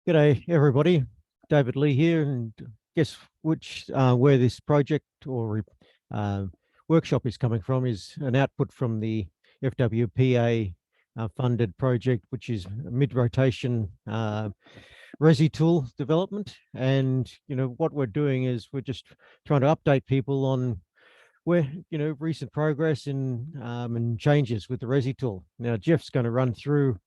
G'day, everybody. David Lee here, and guess where this project or workshop is coming from is an output from the FWPA funded project, which is mid-rotation Resi tool development. And what we're doing is we're just trying to update people on where recent progress and changes with the Resi tool. Now Jeff's going to run through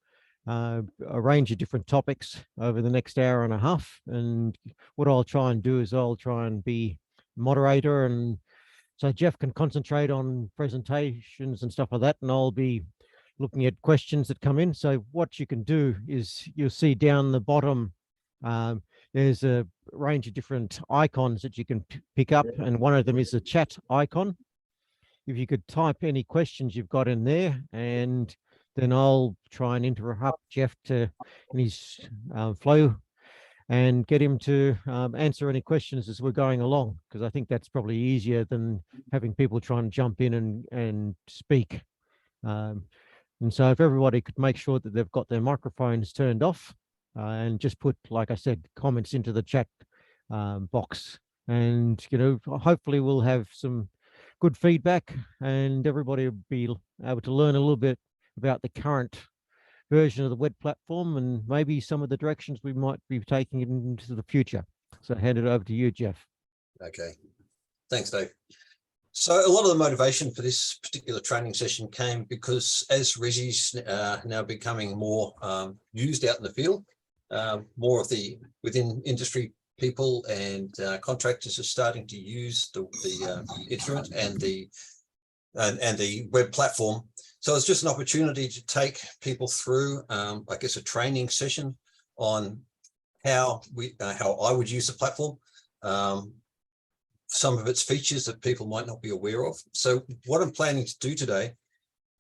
a range of different topics over the next hour and a half. And what I'll try and do is I'll try and be moderator, and so Jeff can concentrate on presentations and stuff like that, and I'll be looking at questions that come in. So what you can do is you'll see down the bottom, there's a range of different icons that you can pick up, and one of them is a chat icon. If you could type any questions you've got in there, and then I'll try and interrupt Jeff in his flow and get him to answer any questions as we're going along, because I think that's probably easier than having people try and jump in and speak. And so if everybody could make sure that they've got their microphones turned off and just put, like I said, comments into the chat box, and hopefully we'll have some good feedback and everybody will be able to learn a little bit about the current version of the web platform and maybe some of the directions we might be taking it into the future. So I hand it over to you, Jeff. Okay, thanks, Dave. So a lot of the motivation for this particular training session came because as Resi's now becoming more used out in the field, more of the within industry people and contractors are starting to use the instrument and the web platform. So it's just an opportunity to take people through, I guess, a training session on how I would use the platform, some of its features that people might not be aware of. So what I'm planning to do today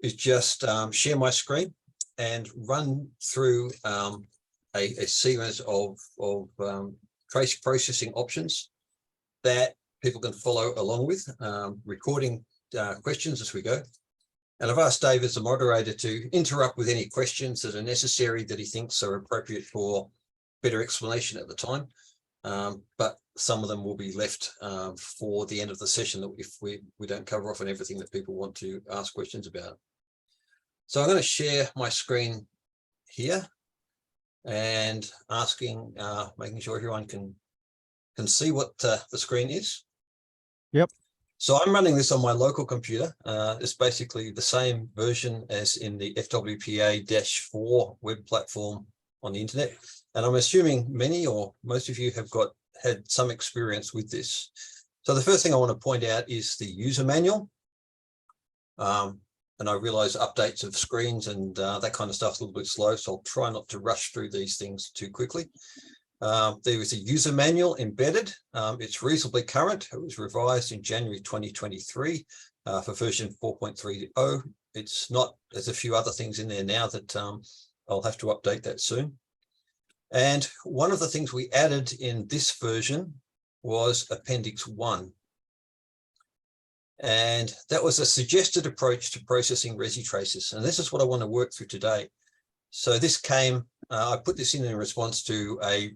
is just share my screen and run through a series of trace processing options that people can follow along with, recording questions as we go. And I've asked Dave as the moderator to interrupt with any questions that are necessary that he thinks are appropriate for better explanation at the time. But some of them will be left for the end of the session if we don't cover off on everything that people want to ask questions about. So I'm going to share my screen here and making sure everyone can see what the screen is. Yep. So I'm running this on my local computer. It's basically the same version as in the FWPA-4 web platform on the internet. And I'm assuming many or most of you have had some experience with this. So the first thing I want to point out is the user manual. And I realize updates of screens and that kind of stuff is a little bit slow, so I'll try not to rush through these things too quickly. There is a user manual embedded. It's reasonably current. It was revised in January 2023 for version 4.30. It's not, there's a few other things in there now that I'll have to update that soon. And one of the things we added in this version was Appendix 1. And that was a suggested approach to processing Resi traces. And this is what I want to work through today. So this came, I put this in response to a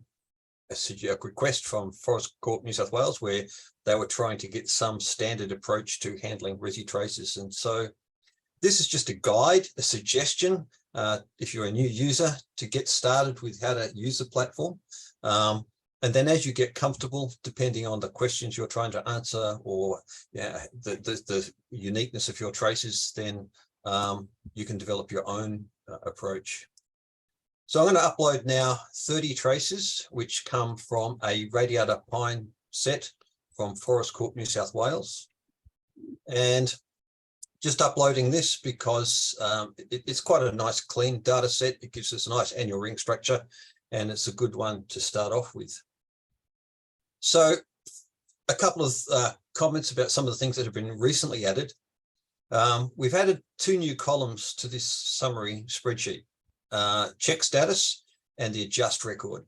request from Forest Corp New South Wales, where they were trying to get some standard approach to handling Resi traces. And so this is just a guide, a suggestion, if you're a new user, to get started with how to use the platform. And then as you get comfortable, depending on the questions you're trying to answer or the uniqueness of your traces, then you can develop your own approach. So I'm going to upload now 30 traces, which come from a Radiata Pine set from Forest Corp New South Wales. And just uploading this because it's quite a nice clean data set. It gives us a nice annual ring structure, and it's a good one to start off with. So a couple of comments about some of the things that have been recently added. We've added 2 new columns to this summary spreadsheet. Check status and the adjust record.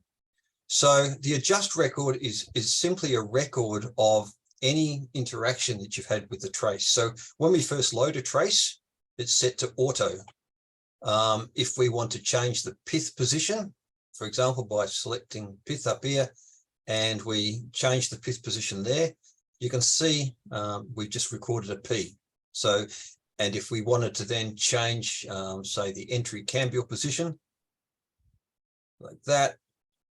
So the adjust record is simply a record of any interaction that you've had with the trace. So when we first load a trace, it's set to auto. If we want to change the pith position, for example, by selecting pith up here, and we change the pith position there, you can see we've just recorded a P. So, and if we wanted to then change, say, the entry cambial position, like that,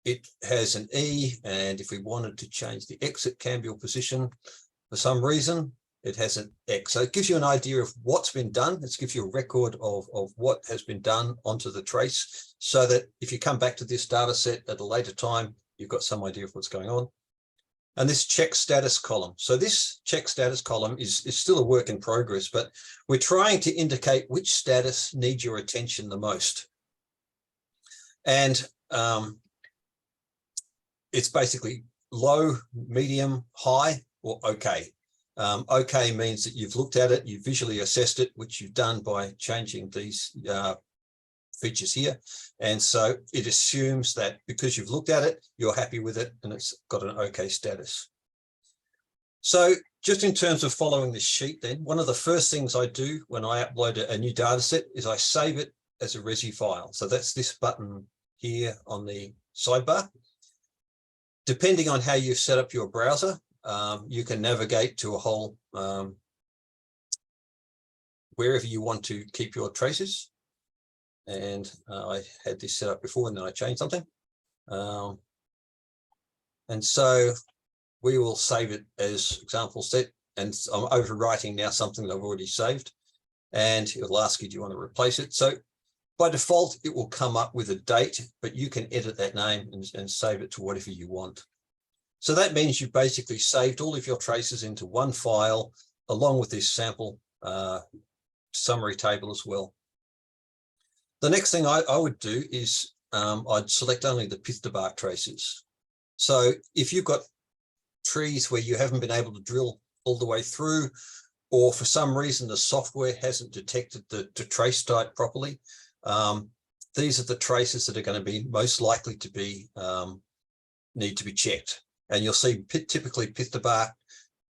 it has an E, and if we wanted to change the exit cambial position, for some reason, it has an X. So it gives you an idea of what's been done. It gives you a record of what has been done onto the trace, so that if you come back to this data set at a later time, you've got some idea of what's going on. And this check status column. So this check status column is still a work in progress, but we're trying to indicate which status needs your attention the most. And it's basically low, medium, high, or okay. Okay means that you've looked at it, you've visually assessed it, which you've done by changing these features here. And so it assumes that because you've looked at it, you're happy with it, and it's got an okay status. So just in terms of following this sheet then, one of the first things I do when I upload a new data set is I save it as a Resi file. So that's this button here on the sidebar. Depending on how you've set up your browser, you can navigate to a whole wherever you want to keep your traces. And I had this set up before, and then I changed something. And so we will save it as example set, and I'm overwriting now something that I've already saved, and it'll ask you, do you want to replace it? So by default, it will come up with a date, but you can edit that name and save it to whatever you want. So that means you basically saved all of your traces into one file, along with this sample summary table as well. The next thing I would do is I'd select only the pith to bark traces. So if you've got trees where you haven't been able to drill all the way through, or for some reason the software hasn't detected the trace type properly, these are the traces that are going to be most likely to be need to be checked. And you'll see typically pith to bark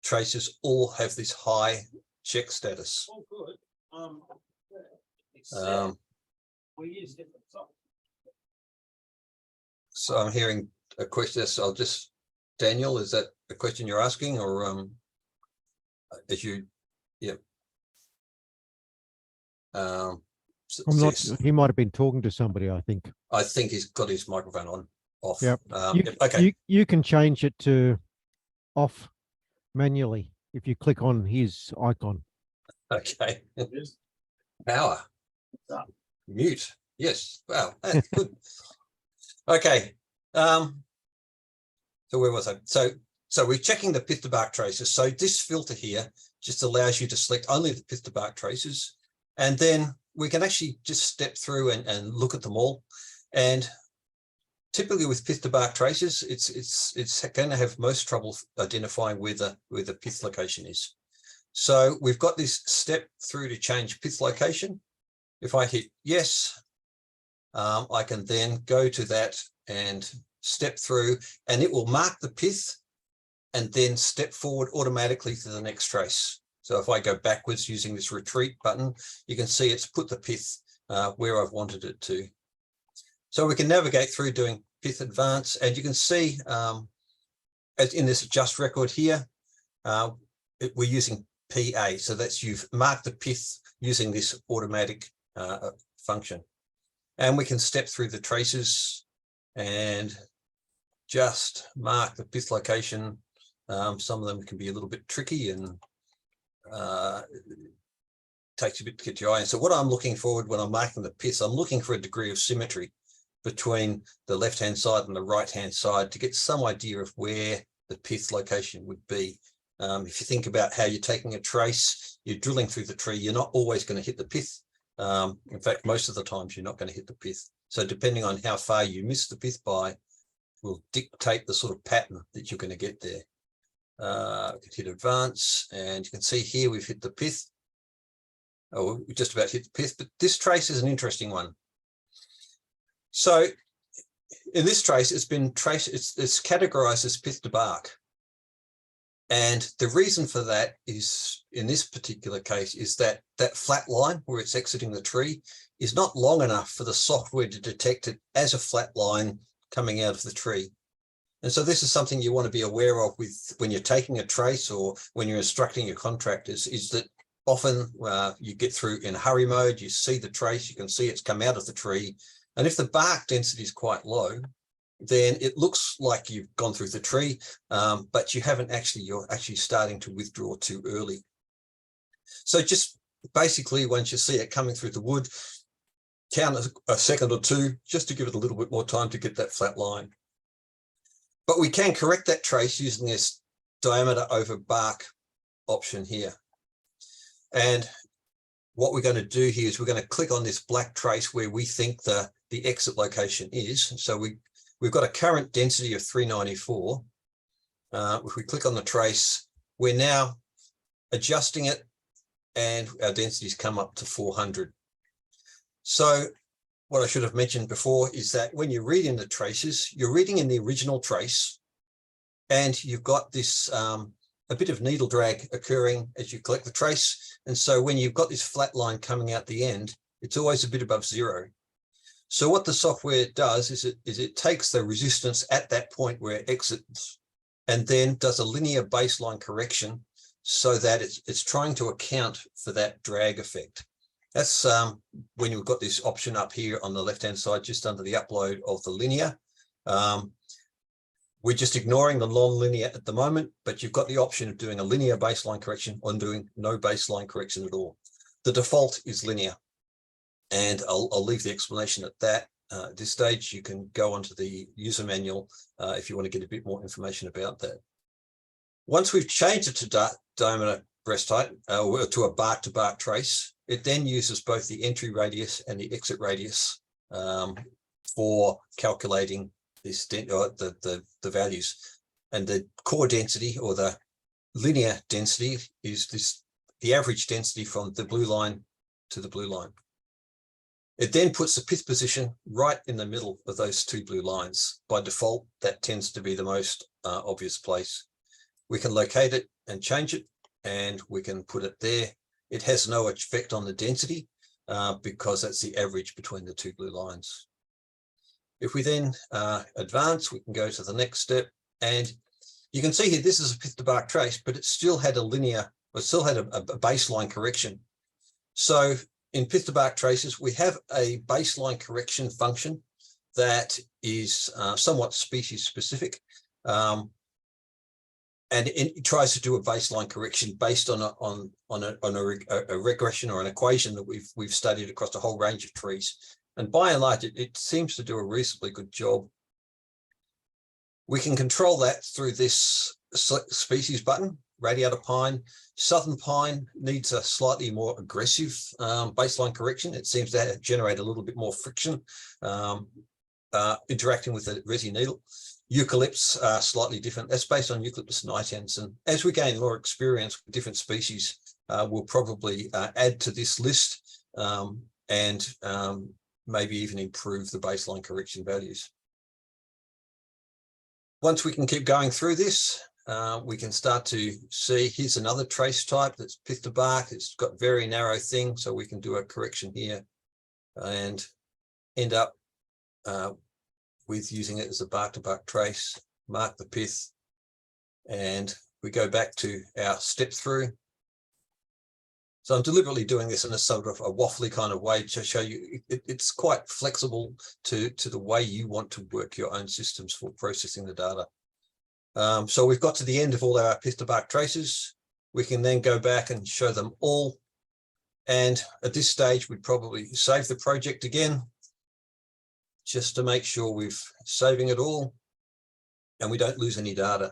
traces all have this high check status. Oh, good. We use different software. So I'm hearing a question. So I'll just, Daniel, is that a question you're asking, or as you, yeah. I'm not, he might have been talking to somebody, I think. I think he's got his microphone on, off. Yep. Okay. You can change it to off manually if you click on his icon. Okay. Power. Mute. Yes. Wow. That's good. Okay. So where was I? So we're checking the pith to bark traces. So this filter here just allows you to select only the pith to bark traces, and then we can actually just step through and look at them all. And typically with pith to bark traces, it's going to have most trouble identifying where the pith location is. So we've got this step through to change pith location. If I hit yes, I can then go to that and step through, and it will mark the pith and then step forward automatically to the next trace. So if I go backwards using this retreat button, you can see it's put the pith where I've wanted it to. So we can navigate through doing pith advance, and you can see as in this adjust record here, we're using PA. So that's, you've marked the pith using this automatic function. And we can step through the traces and just mark the pith location. Some of them can be a little bit tricky, and takes a bit to get your eye. And so what I'm looking for when I'm marking the pith, I'm looking for a degree of symmetry between the left-hand side and the right-hand side to get some idea of where the pith location would be. If you think about how you're taking a trace, you're drilling through the tree, you're not always going to hit the pith. In fact, most of the times you're not going to hit the pith. So depending on how far you miss the pith by will dictate the sort of pattern that you're going to get there. I can hit advance, and you can see here we've hit the pith. Oh, we just about hit the pith, but this trace is an interesting one. So in this trace, it's been traced, it's categorized as pith to bark. And the reason for that is, in this particular case, is that that flat line where it's exiting the tree is not long enough for the software to detect it as a flat line coming out of the tree. And so this is something you want to be aware of with when you're taking a trace or when you're instructing your contractors, is that often you get through in hurry mode, you see the trace, you can see it's come out of the tree. And if the bark density is quite low, then it looks like you've gone through the tree, but you're actually starting to withdraw too early. So just basically, once you see it coming through the wood, count a second or two, just to give it a little bit more time to get that flat line. But we can correct that trace using this diameter over bark option here. And what we're going to do here is we're going to click on this black trace where we think the exit location is. So we've got a current density of 394. If we click on the trace, we're now adjusting it and our densities come up to 400. So what I should have mentioned before is that when you're reading the traces, you're reading in the original trace, and you've got this a bit of needle drag occurring as you collect the trace. And so when you've got this flat line coming out the end, it's always a bit above zero. So what the software does is it takes the resistance at that point where it exits and then does a linear baseline correction so that it's trying to account for that drag effect. That's when you've got this option up here on the left-hand side, just under the upload of the linear. We're just ignoring the non-linear at the moment, but you've got the option of doing a linear baseline correction or doing no baseline correction at all. The default is linear, and I'll leave the explanation at that. At this stage, you can go onto the user manual if you want to get a bit more information about that. Once we've changed it to diameter breast height, or to a bark-to-bark trace, it then uses both the entry radius and the exit radius for calculating this the values. And the core density, or the linear density, is the average density from the blue line to the blue line. It then puts the pith position right in the middle of those two blue lines. By default, that tends to be the most obvious place. We can locate it and change it, and we can put it there. It has no effect on the density because that's the average between the two blue lines. If we then advance, we can go to the next step, and you can see here, this is a pith to bark trace, but it still had a linear, or still had a baseline correction. So in pith to bark traces, we have a baseline correction function that is somewhat species specific. And it tries to do a baseline correction based on a regression or an equation that we've studied across a whole range of trees. And by and large, it seems to do a reasonably good job. We can control that through this species button. Radiata pine, southern pine needs a slightly more aggressive baseline correction. It seems to generate a little bit more friction interacting with the resi needle. Eucalypts are slightly different. That's based on Eucalyptus nitens. And as we gain more experience with different species, we'll probably add to this list and maybe even improve the baseline correction values. Once we can keep going through this, we can start to see, here's another trace type that's pith to bark. It's got very narrow thing, so we can do a correction here and end up with using it as a bark to bark trace, mark the pith, and we go back to our step through. So I'm deliberately doing this in a sort of a waffly kind of way to show you it's quite flexible to the way you want to work your own systems for processing the data. So we've got to the end of all our pith to bark traces. We can then go back and show them all. And at this stage, we'd probably save the project again, just to make sure we're saving it all and we don't lose any data.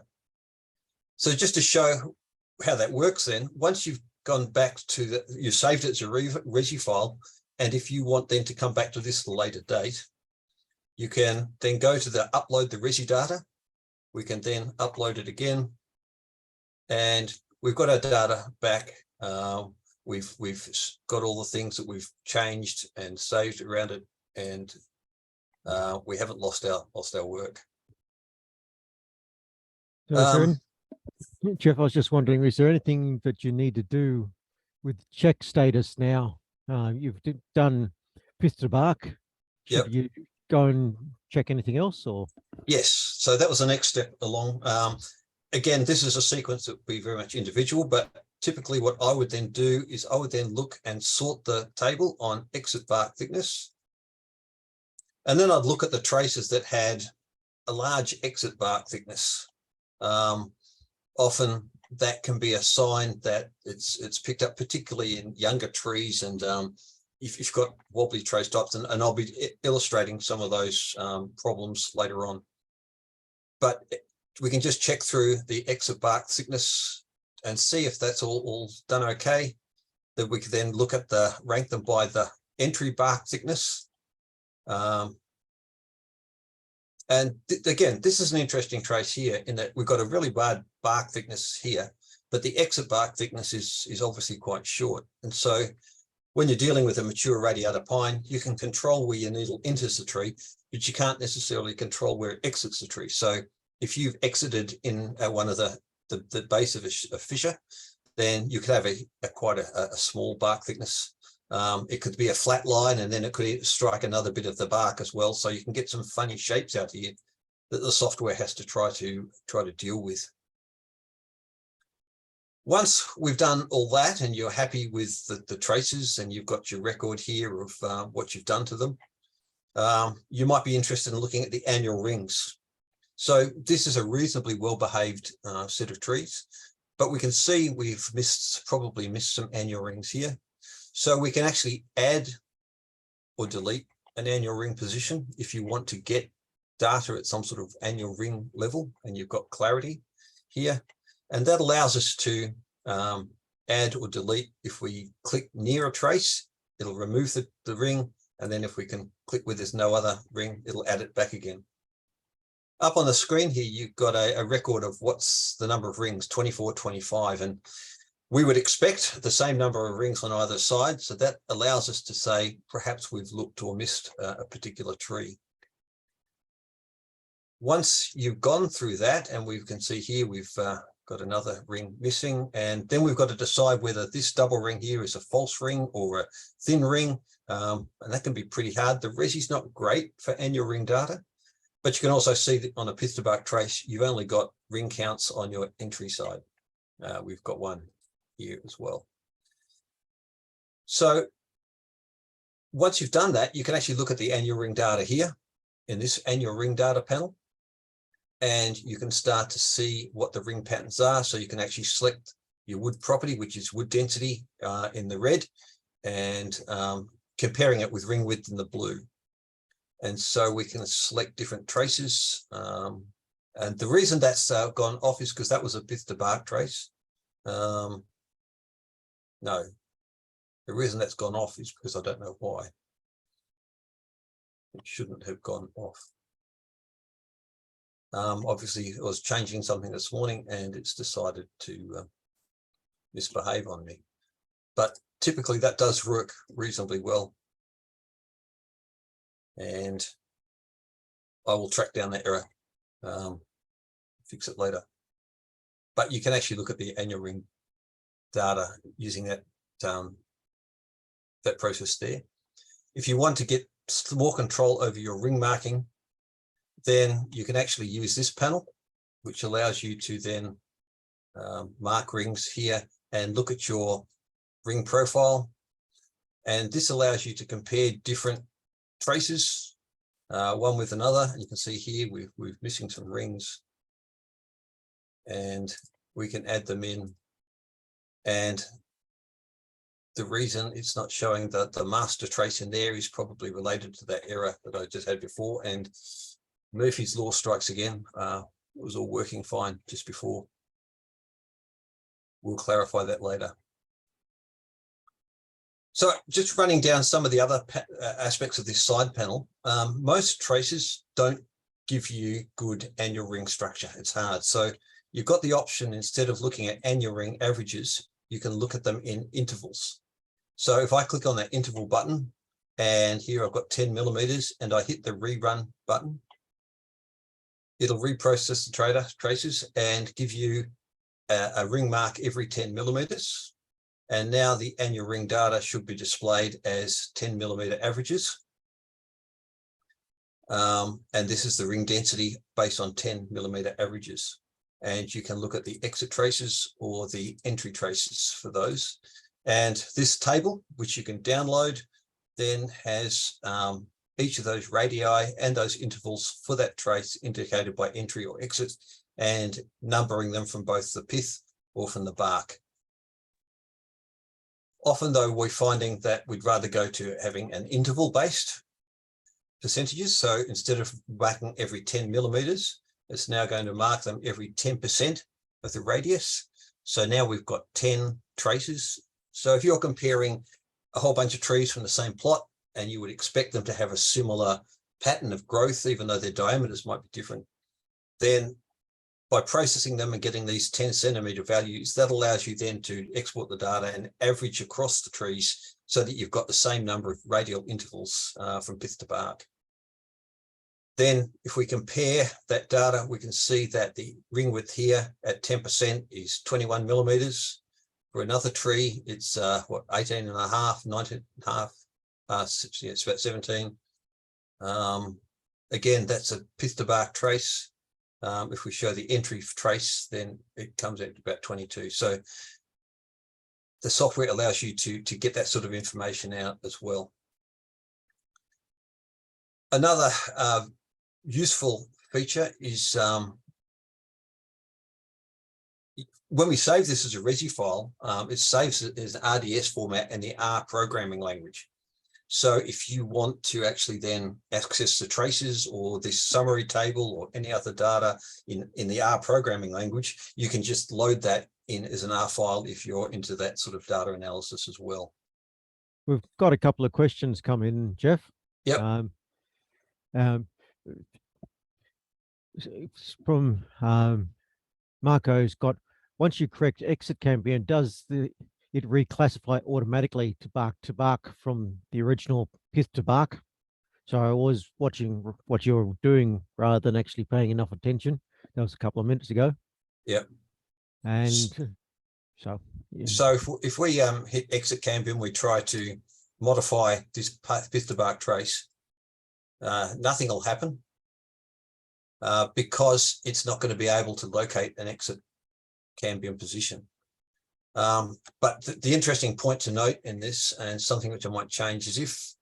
So just to show how that works then, once you've gone back to you saved it as a resi file, and if you want then to come back to this at a later date, you can then go to the upload the resi data. We can then upload it again, and we've got our data back. We've got all the things that we've changed and saved around it, and we haven't lost our work. So is there Jeff, I was just wondering, is there anything that you need to do with check status now? You've done fifth to bark. Yep. Should you go and check anything else, or? Yes, so that was the next step along. Again, this is a sequence that would be very much individual, but typically what I would then do is I would then look and sort the table on exit bark thickness. And then I'd look at the traces that had a large exit bark thickness. Often that can be a sign that it's picked up, particularly in younger trees, and if you've got wobbly trace types, and I'll be illustrating some of those problems later on. But we can just check through the exit bark thickness and see if that's all done okay. That we can then look at rank them by the entry bark thickness. And again, this is an interesting trace here in that we've got a really bad bark thickness here, but the exit bark thickness is obviously quite short. And so when you're dealing with a mature radiata pine, you can control where your needle enters the tree, but you can't necessarily control where it exits the tree. So if you've exited in one of the base of a fissure, then you could have quite a small bark thickness. It could be a flat line, and then it could strike another bit of the bark as well. So you can get some funny shapes out here that the software has to try to deal with. Once we've done all that and you're happy with the traces and you've got your record here of what you've done to them, you might be interested in looking at the annual rings. So this is a reasonably well-behaved set of trees, but we can see we've probably missed some annual rings here. So we can actually add or delete an annual ring position if you want to get data at some sort of annual ring level and you've got clarity here. And that allows us to add or delete. If we click near a trace, it'll remove the ring. And then if we can click where there's no other ring, it'll add it back again. Up on the screen here, you've got a record of what's the number of rings, 24, 25. And we would expect the same number of rings on either side. So that allows us to say, perhaps we've looked or missed a particular tree. Once you've gone through that, and we can see here, we've got another ring missing, and then we've got to decide whether this double ring here is a false ring or a thin ring, and that can be pretty hard. The Resi's not great for annual ring data, but you can also see that on a pith to bark trace, you've only got ring counts on your entry side. We've got one here as well. So once you've done that, you can actually look at the annual ring data here in this annual ring data panel. And you can start to see what the ring patterns are. So you can actually select your wood property, which is wood density in the red, and comparing it with ring width in the blue. And so we can select different traces. And the reason that's gone off is because that was a pith to bark trace. No, the reason that's gone off is because I don't know why. It shouldn't have gone off. Obviously, I was changing something this morning and it's decided to misbehave on me. But typically that does work reasonably well. And I will track down that error, fix it later. But you can actually look at the annual ring data using that process there. If you want to get more control over your ring marking, then you can actually use this panel, which allows you to then mark rings here and look at your ring profile. And this allows you to compare different traces, one with another. And you can see here we're missing some rings, and we can add them in. And the reason it's not showing that the master trace in there is probably related to that error that I just had before. And Murphy's law strikes again. It was all working fine just before. We'll clarify that later. So just running down some of the other aspects of this side panel, most traces don't give you good annual ring structure. It's hard. So you've got the option, instead of looking at annual ring averages, you can look at them in intervals. So if I click on that interval button, and here I've got 10 millimeters, and I hit the rerun button, it'll reprocess the traces and give you a ring mark every 10 millimeters. And now the annual ring data should be displayed as 10 millimeter averages. And this is the ring density based on 10 millimeter averages. And you can look at the exit traces or the entry traces for those. And this table, which you can download, then has each of those radii and those intervals for that trace indicated by entry or exit, and numbering them from both the pith or from the bark. Often, though, we're finding that we'd rather go to having an interval-based percentages. So instead of marking every 10 millimeters, it's now going to mark them every 10% of the radius. So now we've got 10 traces. So if you're comparing a whole bunch of trees from the same plot, and you would expect them to have a similar pattern of growth, even though their diameters might be different, then by processing them and getting these 10 centimeter values, that allows you then to export the data and average across the trees so that you've got the same number of radial intervals from pith to bark. Then if we compare that data, we can see that the ring width here at 10% is 21 millimeters. For another tree, it's 18 and a half, 19 and a half, it's about 17. Again, that's a pith to bark trace. If we show the entry trace, then it comes out to about 22. So the software allows you to get that sort of information out as well. Another useful feature is when we save this as a Resi file, it saves it as an RDS format in the R programming language. So if you want to actually then access the traces or this summary table or any other data in the R programming language, you can just load that in as an R file if you're into that sort of data analysis as well. We've got a couple of questions come in, Jeff. Yep. From Marco's got, once you correct exit cambium, does it reclassify automatically to bark from the original pith to bark? So I was watching what you're doing rather than actually paying enough attention. That was a couple of minutes ago. Yep. And so, yeah. So if we hit exit cambium, we try to modify this pith to bark trace, nothing will happen because it's not going to be able to locate an exit cambium position. But the interesting point to note in this, and something which I might change, is if,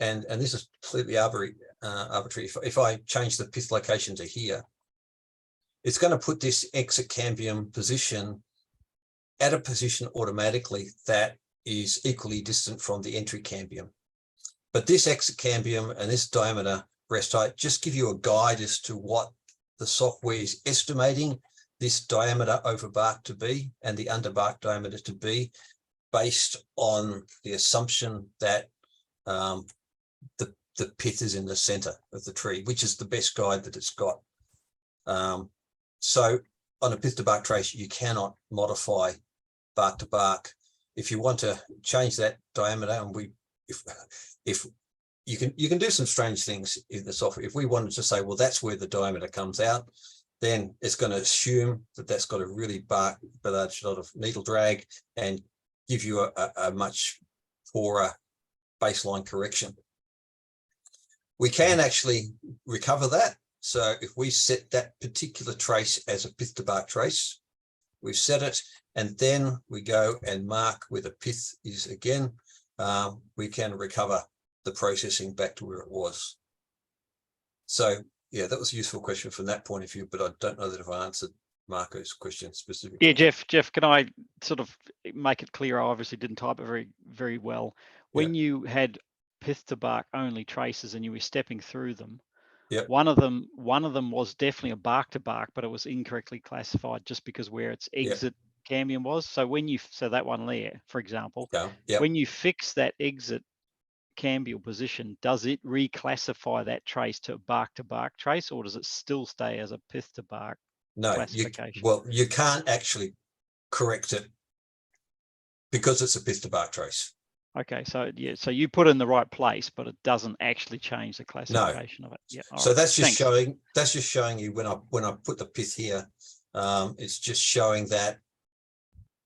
and this is completely arbitrary, if I change the pith location to here, it's going to put this exit cambium position at a position automatically that is equally distant from the entry cambium. But this exit cambium and this diameter rest height just give you a guide as to what the software is estimating this diameter over bark to be and the under bark diameter to be, based on the assumption that the pith is in the center of the tree, which is the best guide that it's got. So on a pith to bark trace, you cannot modify bark to bark. If you want to change that diameter, and if you can do some strange things in the software. If we wanted to say, well, that's where the diameter comes out, then it's going to assume that that's got a really large lot of needle drag and give you a much poorer baseline correction. We can actually recover that. So if we set that particular trace as a pith to bark trace, we've set it, and then we go and mark where the pith is again, we can recover the processing back to where it was. So yeah, that was a useful question from that point of view, but I don't know that if I answered Marco's question specifically. Yeah, Jeff, can I sort of make it clear? I obviously didn't type it very, very well. When you had pith to bark only traces and you were stepping through them, one of them was definitely a bark to bark, but it was incorrectly classified just because where its exit cambium was. So when so that one there, for example, when you fix that exit cambial position, does it reclassify that trace to bark trace, or does it still stay as a pith to bark classification? You can't actually correct it because it's a pith to bark trace. Okay, so yeah, so you put it in the right place, but it doesn't actually change the classification of it. Yeah. So right. that's just showing you when I put the pith here, it's just showing that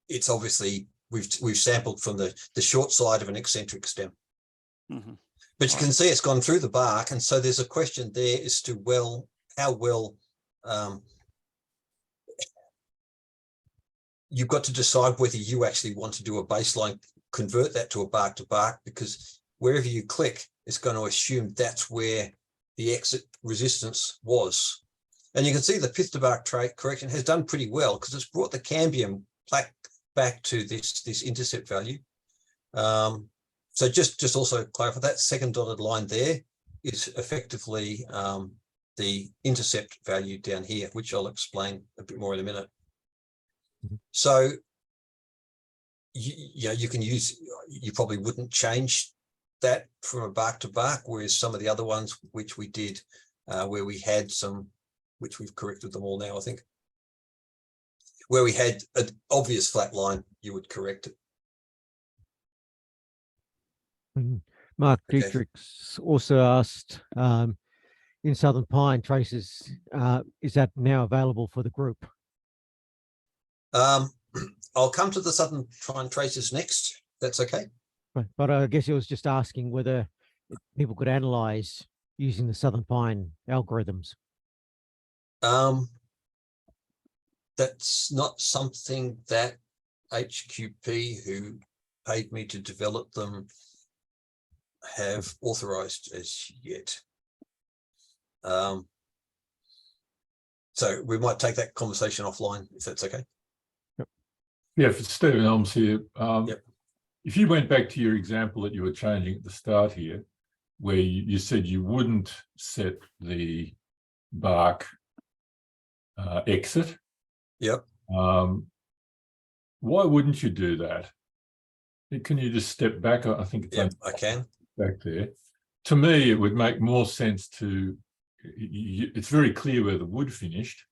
it's obviously we've sampled from the short side of an eccentric stem. Mm-hmm. But you can see it's gone through the bark, and so there's a question there as to how well you've got to decide whether you actually want to do a baseline, convert that to a bark to bark, because wherever you click, it's going to assume that's where the exit resistance was. And you can see the pith to bark trait correction has done pretty well, because it's brought the cambium plaque back to this intercept value. So just also clarify, that second dotted line there is effectively the intercept value down here, which I'll explain a bit more in a minute. Mm-hmm. So you can use, you probably wouldn't change that from a bark to bark, whereas some of the other ones which we did, where we had some, which we've corrected them all now, I think, where we had an obvious flat line, you would correct it. Mark Okay. Dietrich's also asked, in Southern Pine traces, is that now available for the group? I'll come to the Southern Pine traces next. That's okay. Right. But I guess he was just asking whether people could analyze using the Southern Pine algorithms. That's not something that HQP, who paid me to develop them, have authorized as yet. So we might take that conversation offline if that's okay. Yeah, for Stephen Elms here. Yep. If you went back to your example that you were changing at the start here, where you said you wouldn't set the bark exit. Yep. Why wouldn't you do that? Can you just step back? I think it's I can. back there. To me, it would make more sense to, it's very clear where the wood finished,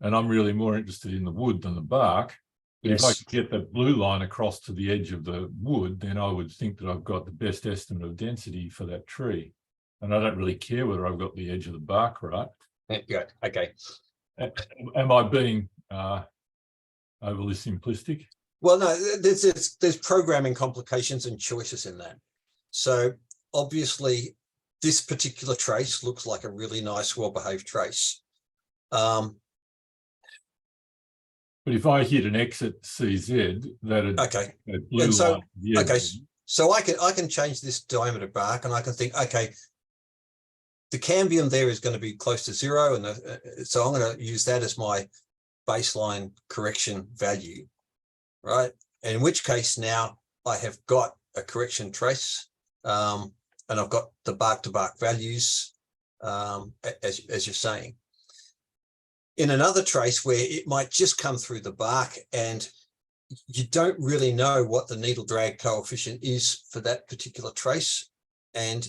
and I'm really more interested in the wood than the bark. But Yes. if I could get that blue line across to the edge of the wood, then I would think that I've got the best estimate of density for that tree. And I don't really care whether I've got the edge of the bark right. Yeah, okay. Am I being overly simplistic? Well, no, there's programming complications and choices in that. So obviously, this particular trace looks like a really nice, well-behaved trace. But if I hit an exit CZ, that'd Okay. that blue And so, line. Yeah. okay, so I can change this diameter bark, and I can think, okay, the cambium there is going to be close to 0, and so I'm going to use that as my baseline correction value, right? In which case now I have got a correction trace, and I've got the bark to bark values, as you're saying. In another trace where it might just come through the bark and you don't really know what the needle drag coefficient is for that particular trace, and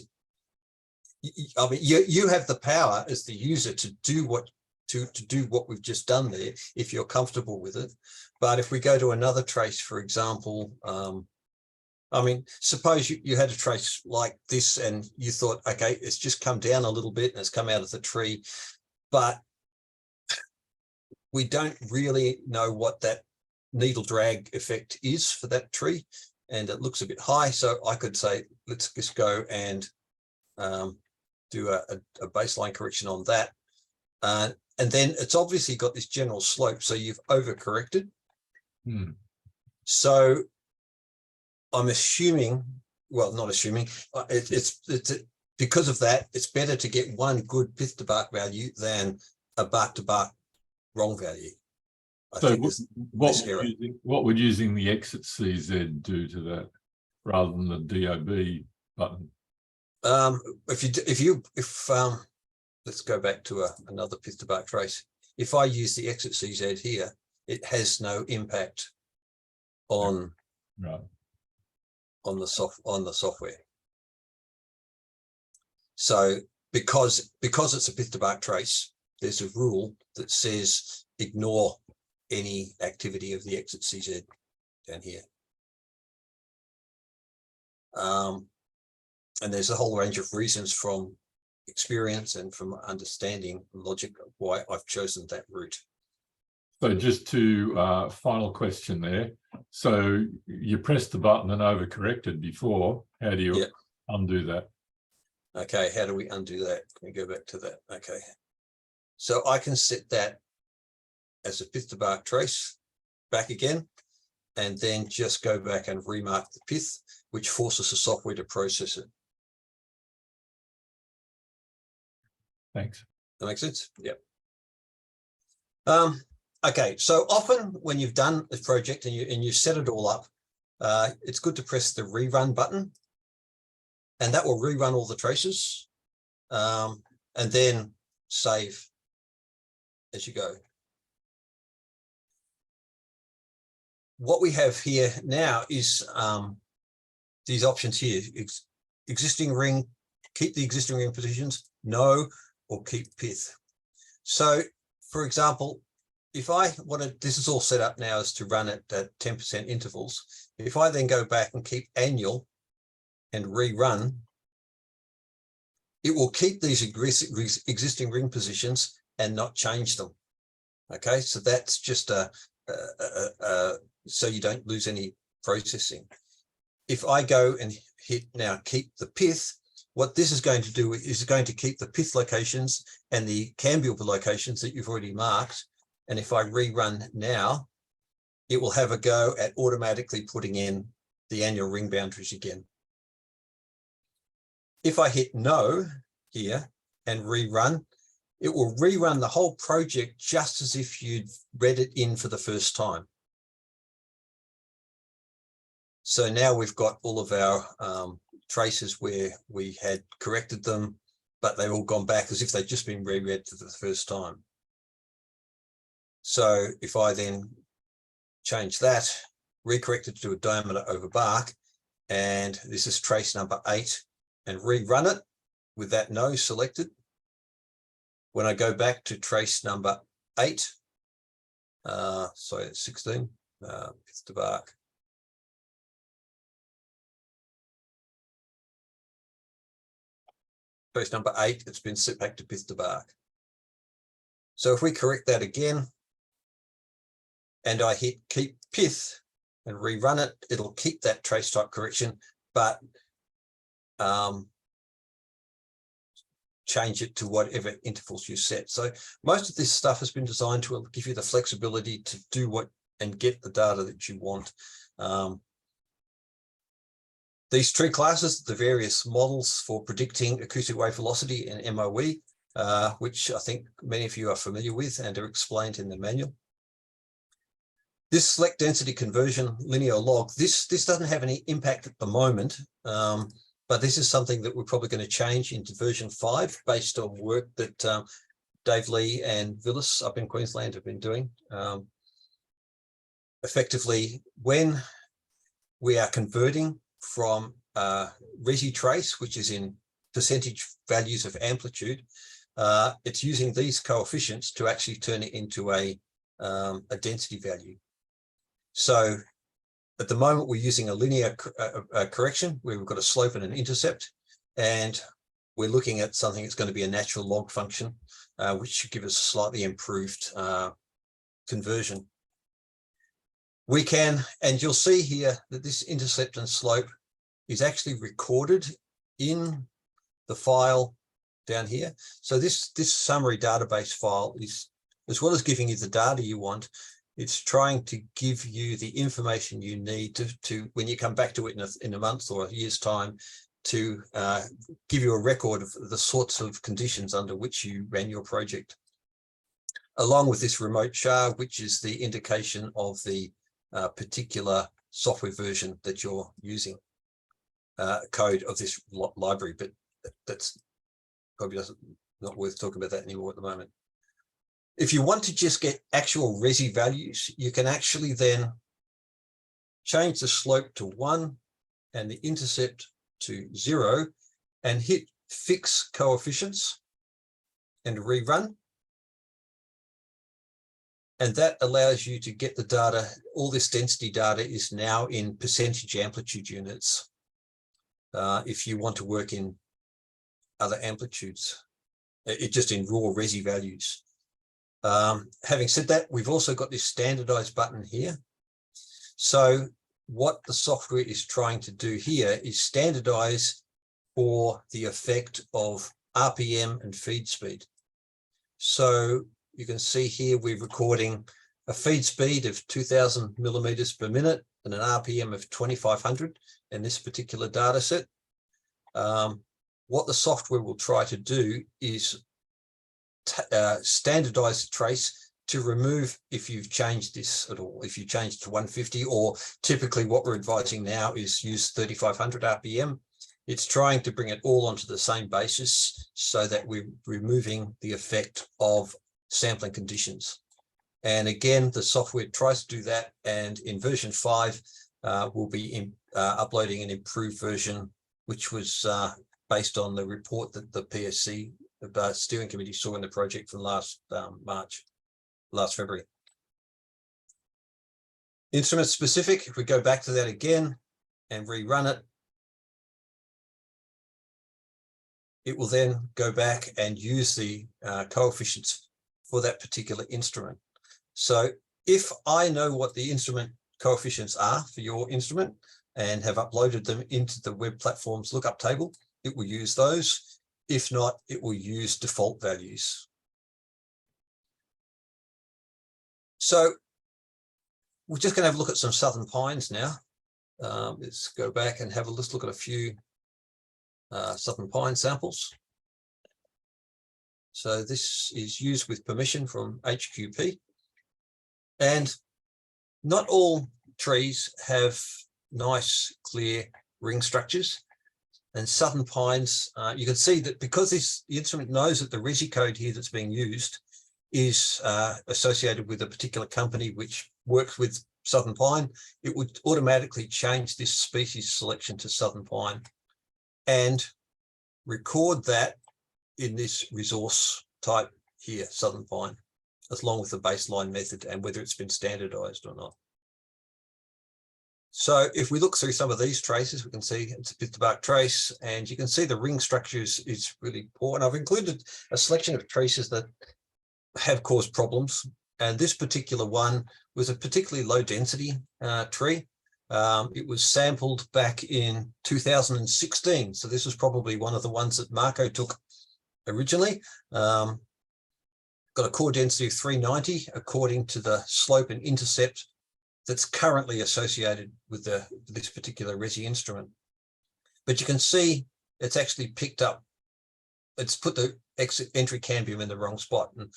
I mean you have the power as the user to do what we've just done there if you're comfortable with it. But if we go to another trace, for example, I mean, suppose you had a trace like this and you thought, okay, it's just come down a little bit and it's come out of the tree, but we don't really know what that needle drag effect is for that tree, and it looks a bit high. So I could say, let's just go and do a baseline correction on that. And then it's obviously got this general slope, so you've overcorrected. So I'm assuming, well, not assuming, it's because of that, it's better to get one good pith to bark value than a bark to bark wrong value. So what would using the exit CZ do to that rather than the DOB button? If let's go back to another pith to bark trace. If I use the exit CZ here, it has no impact on on the software. So because it's a pith to bark trace, there's a rule that says ignore any activity of the exit CZ down here. And there's a whole range of reasons from experience and from understanding logic of why I've chosen that route. So just to final question there. So you pressed the button and overcorrected before. How do you undo that? Okay, how do we undo that? Can we go back to that? Okay. So I can set that as a pith to bark trace back again, and then just go back and remark the pith, which forces the software to process it. Thanks. That makes sense? Yep. Okay, so often when you've done a project and you set it all up, it's good to press the rerun button, and that will rerun all the traces, and then save as you go. What we have here now is these options here: existing ring, keep the existing ring positions, no, or keep pith. So, for example, if I wanted, this is all set up now as to run at 10% intervals. If I then go back and keep annual and rerun, it will keep these existing ring positions and not change them. Okay, so that's just so you don't lose any processing. If I go and hit now keep the pith, what this is going to do is going to keep the pith locations and the cambial locations that you've already marked. And if I rerun now, it will have a go at automatically putting in the annual ring boundaries again. If I hit no here and rerun, it will rerun the whole project just as if you'd read it in for the first time. So now we've got all of our traces where we had corrected them, but they've all gone back as if they'd just been reread for the first time. So if I then change that, recorrect it to a diameter over bark, and this is trace number 8, and rerun it with that no selected. When I go back to trace number 8, sorry, it's 16, pith to bark. Trace number 8, it's been set back to pith to bark. So if we correct that again, and I hit keep pith and rerun it, it'll keep that trace type correction, but change it to whatever intervals you set. So most of this stuff has been designed to give you the flexibility to do what and get the data that you want. These tree classes, the various models for predicting acoustic wave velocity and MOE, which I think many of you are familiar with and are explained in the manual. This select density conversion linear log, this doesn't have any impact at the moment, but this is something that we're probably going to change into version 5 based on work that Dave Lee and Villis up in Queensland have been doing. Effectively, when we are converting from Resi trace, which is in percentage values of amplitude, it's using these coefficients to actually turn it into a density value. So at the moment, we're using a linear correction where we've got a slope and an intercept, and we're looking at something that's going to be a natural log function, which should give us a slightly improved conversion. We can, and you'll see here that this intercept and slope is actually recorded in the file down here. So this summary database file is, as well as giving you the data you want, it's trying to give you the information you need to when you come back to it in a month or a year's time, to give you a record of the sorts of conditions under which you ran your project, along with this remote SHA, which is the indication of the particular software version that you're using, code of this library, but that's probably not worth talking about that anymore at the moment. If you want to just get actual Resi values, you can actually then change the slope to 1 and the intercept to 0 and hit fix coefficients and rerun. And that allows you to get the data. All this density data is now in percentage amplitude units. If you want to work in other amplitudes, it just in raw Resi values. Having said that, we've also got this standardized button here. So what the software is trying to do here is standardize for the effect of RPM and feed speed. So you can see here we're recording a feed speed of 2000 millimeters per minute and an RPM of 2500 in this particular data set. What the software will try to do is standardize the trace to remove if you've changed this at all, if you changed to 150, or typically what we're advising now is use 3500 RPM. It's trying to bring it all onto the same basis so that we're removing the effect of sampling conditions. And again, the software tries to do that, and in version 5 we'll be uploading an improved version, which was based on the report that the PSC steering committee saw in the project from last February. Instrument specific, if we go back to that again and rerun it, it will then go back and use the coefficients for that particular instrument. So if I know what the instrument coefficients are for your instrument and have uploaded them into the web platform's lookup table, it will use those. If not, it will use default values. So we're just going to have a look at some Southern Pines now. Let's go back and have a look at a few Southern Pine samples. So this is used with permission from HQP. And not all trees have nice, clear ring structures. And Southern Pines, you can see that because the instrument knows that the Resi code here that's being used is associated with a particular company which works with Southern Pine, it would automatically change this species selection to Southern Pine and record that in this resource type here, Southern Pine, along with the baseline method and whether it's been standardized or not. So if we look through some of these traces, we can see it's a pith-to-bark trace, and you can see the ring structure is really poor. And I've included a selection of traces that have caused problems. And this particular one was a particularly low density tree. It was sampled back in 2016. So this was probably one of the ones that Marco took originally. Got a core density of 390 according to the slope and intercept that's currently associated with this particular Resi instrument. But you can see it's actually picked up, it's put the entry cambium in the wrong spot. And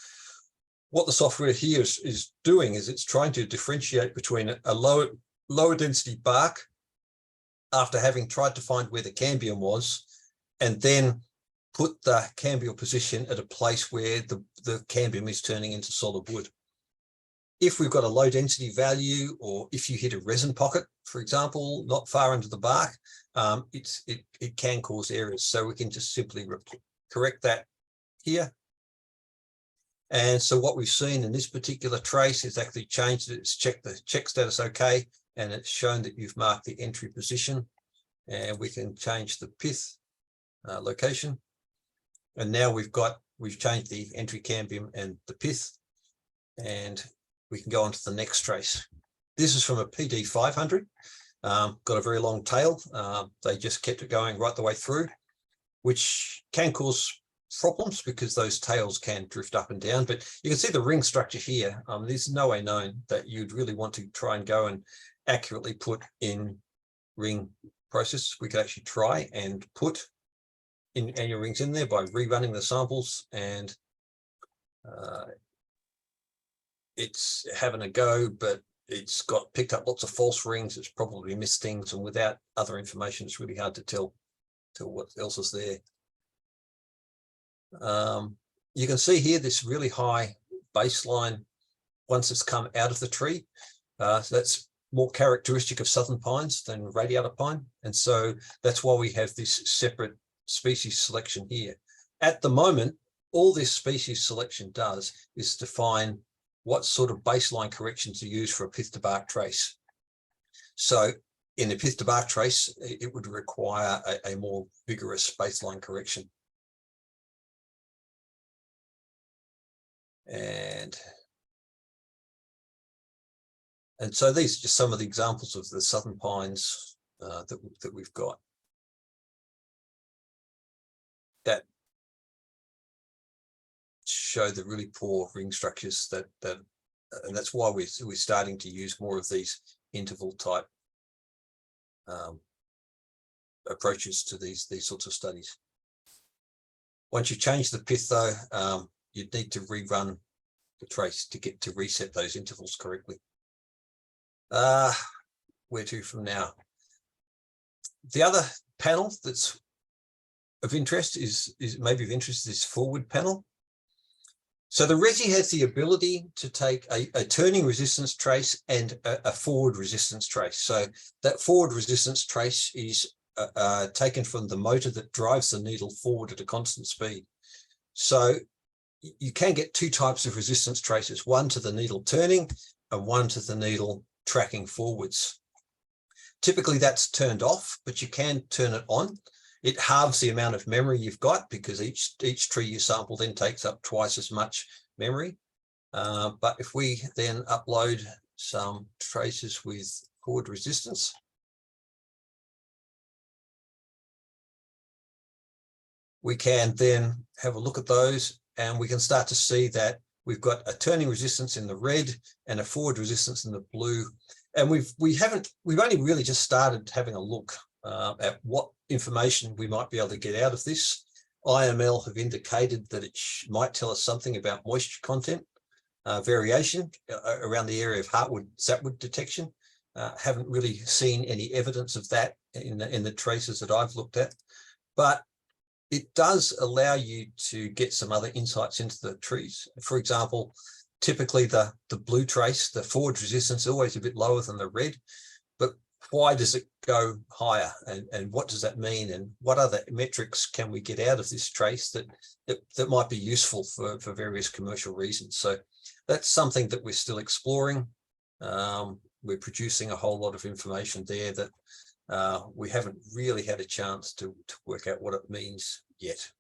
what the software here is doing is it's trying to differentiate between a lower density bark after having tried to find where the cambium was, and then put the cambial position at a place where the cambium is turning into solid wood. If we've got a low density value, or if you hit a resin pocket, for example, not far into the bark, it can cause errors. So we can just simply correct that here. And so what we've seen in this particular trace is actually changed it. It's checked the check status okay, and it's shown that you've marked the entry position, and we can change the pith location. And now we've changed the entry cambium and the pith, and we can go on to the next trace. This is from a PD 500, got a very long tail. They just kept it going right the way through, which can cause problems because those tails can drift up and down. But you can see the ring structure here. There's no way known that you'd really want to try and go and accurately put in ring process. We could actually try and put in annual rings in there by rerunning the samples, and it's having a go, but it's got picked up lots of false rings. It's probably missed things, and without other information, it's really hard to tell what else is there. You can see here this really high baseline once it's come out of the tree. So that's more characteristic of Southern Pines than radiata pine. And so that's why we have this separate species selection here. At the moment, all this species selection does is define what sort of baseline corrections are used for a pith-to-bark trace. So in a pith-to-bark trace, it would require a more vigorous baseline correction. And so these are just some of the examples of the southern pines that we've got. That show the really poor ring structures and that's why we're starting to use more of these interval type approaches to these sorts of studies. Once you change the pith though, you'd need to rerun the trace to reset those intervals correctly. Where to from now? The other panel that's of interest is this forward panel. So the Resi has the ability to take a turning resistance trace and a forward resistance trace. So that forward resistance trace is taken from the motor that drives the needle forward at a constant speed. So you can get two types of resistance traces, one to the needle turning and one to the needle tracking forwards. Typically that's turned off, but you can turn it on. It halves the amount of memory you've got because each tree you sample then takes up twice as much memory. But if we then upload some traces with forward resistance, we can then have a look at those and we can start to see that we've got a turning resistance in the red and a forward resistance in the blue. And we've only really just started having a look at what information we might be able to get out of this. IML have indicated that it might tell us something about moisture content variation around the area of heartwood sapwood detection. Haven't really seen any evidence of that in the traces that I've looked at, but it does allow you to get some other insights into the trees. For example, typically the blue trace, the forward resistance is always a bit lower than the red, but why does it go higher and what does that mean, and what other metrics can we get out of this trace that might be useful for various commercial reasons? So that's something that we're still exploring. We're producing a whole lot of information there that we haven't really had a chance to work out what it means yet.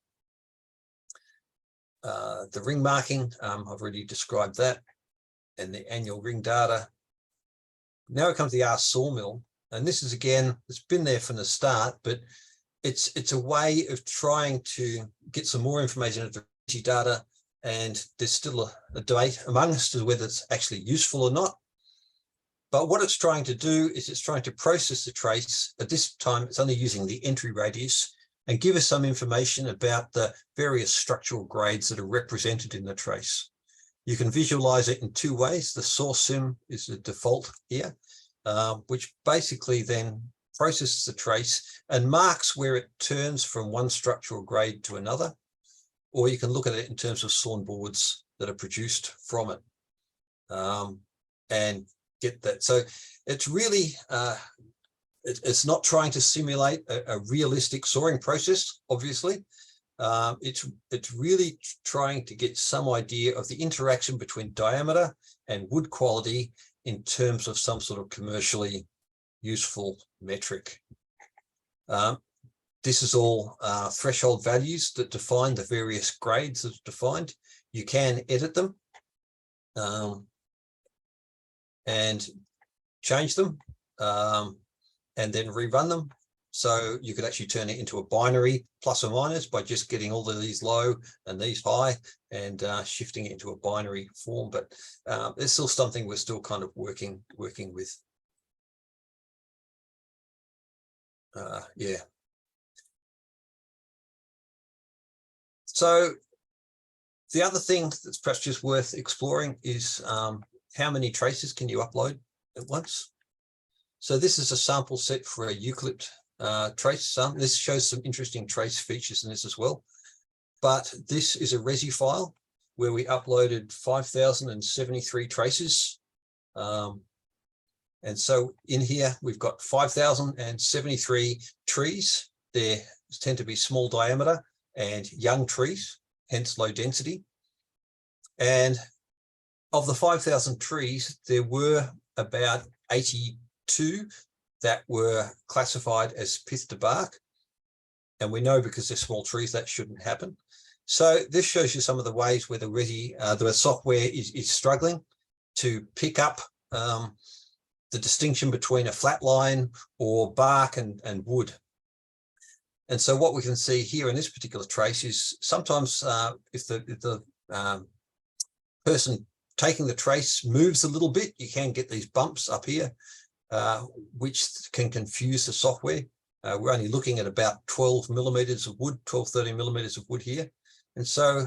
The ring marking, I've already described that, and the annual ring data. Now it comes to the R sawmill, and this is, again, it's been there from the start, but it's a way of trying to get some more information out of the data, and there's still a debate among us as to whether it's actually useful or not. But what it's trying to do is it's trying to process the trace. At this time, it's only using the entry radius and give us some information about the various structural grades that are represented in the trace. You can visualize it in two ways. The source sim is the default here, which basically then processes the trace and marks where it turns from one structural grade to another. Or you can look at it in terms of sawn boards that are produced from it and get that. So it's really, it's not trying to simulate a realistic sawing process, obviously. It's really trying to get some idea of the interaction between diameter and wood quality in terms of some sort of commercially useful metric. This is all threshold values that define the various grades that are defined. You can edit them and change them and then rerun them. So you could actually turn it into a binary plus or minus by just getting all of these low and these high and shifting it into a binary form. But it's still something we're still kind of working with. Yeah. So the other thing that's perhaps just worth exploring is how many traces can you upload at once? So this is a sample set for a eucalypt trace. This shows some interesting trace features in this as well. But this is a Resi file where we uploaded 5,073 traces. And so in here, we've got 5,073 trees. They tend to be small diameter and young trees, hence low density. And of the 5,000 trees, there were about 82 that were classified as pith to bark. And we know because they're small trees, that shouldn't happen. So this shows you some of the ways where the Resi, the software is struggling to pick up the distinction between a flat line or bark and wood. And so what we can see here in this particular trace is sometimes if the person taking the trace moves a little bit, you can get these bumps up here, which can confuse the software. We're only looking at about 12 millimeters of wood, 13 millimeters of wood here. And so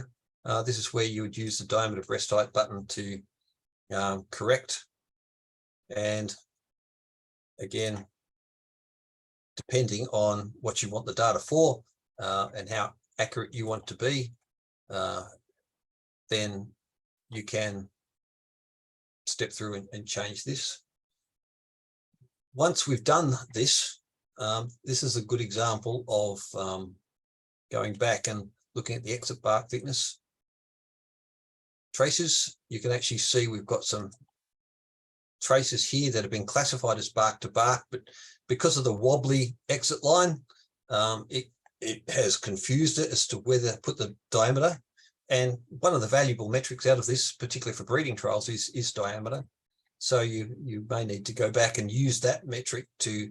this is where you would use the diameter breast height button to correct. And again, depending on what you want the data for and how accurate you want to be, then you can step through and change this. Once we've done this, this is a good example of going back and looking at the exit bark thickness traces. You can actually see we've got some traces here that have been classified as bark to bark, but because of the wobbly exit line, it has confused it as to where to put the diameter. And one of the valuable metrics out of this, particularly for breeding trials, is diameter. So you may need to go back and use that metric to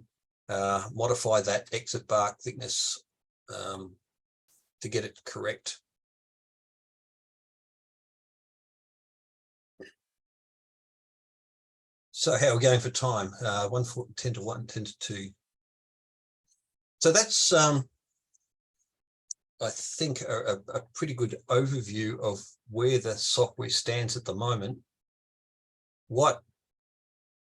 modify that exit bark thickness to get it correct. So how are we going for time? 10 to 1, 10 to 2. So that's, I think, a pretty good overview of where the software stands at the moment. What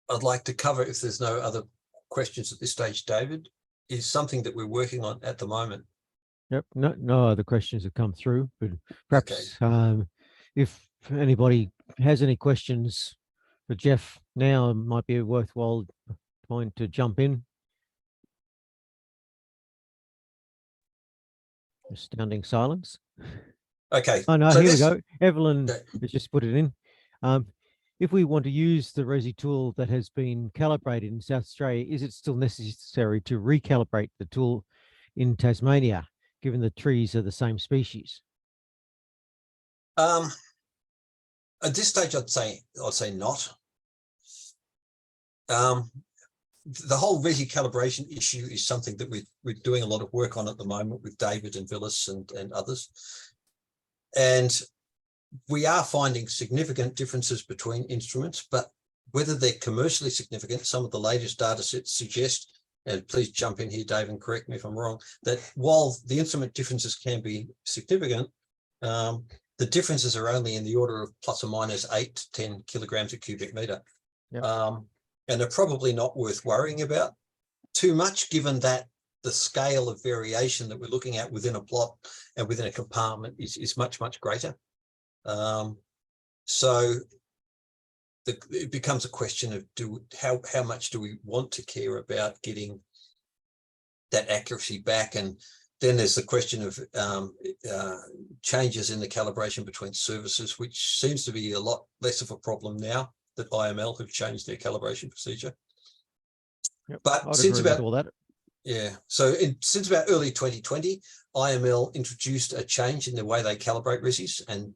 I'd like to cover, if there's no other questions at this stage, David, is something that we're working on at the moment. Yep, no other questions have come through, but perhaps if anybody has any questions for Jeff now, it might be a worthwhile point to jump in. Astounding silence. Okay. Oh no, so here we go. Evelyn has just put it in. If we want to use the Resi tool that has been calibrated in South Australia, is it still necessary to recalibrate the tool in Tasmania, given the trees are the same species? At this stage, I'd say not. The whole Resi calibration issue is something that we're doing a lot of work on at the moment with David and Villas and others. And we are finding significant differences between instruments, but whether they're commercially significant, some of the latest data sets suggest, and please jump in here, Dave, and correct me if I'm wrong, that while the instrument differences can be significant, the differences are only in the order of plus or minus 8 to 10 kilograms a cubic meter. Yep. And they're probably not worth worrying about too much, given that the scale of variation that we're looking at within a plot and within a compartment is much, much greater. So it becomes a question of how much do we want to care about getting that accuracy back? And then there's the question of changes in the calibration between services, which seems to be a lot less of a problem now that IML have changed their calibration procedure. Yep, but I'd since agree with about all that. Yeah, so since about early 2020, IML introduced a change in the way they calibrate Resis and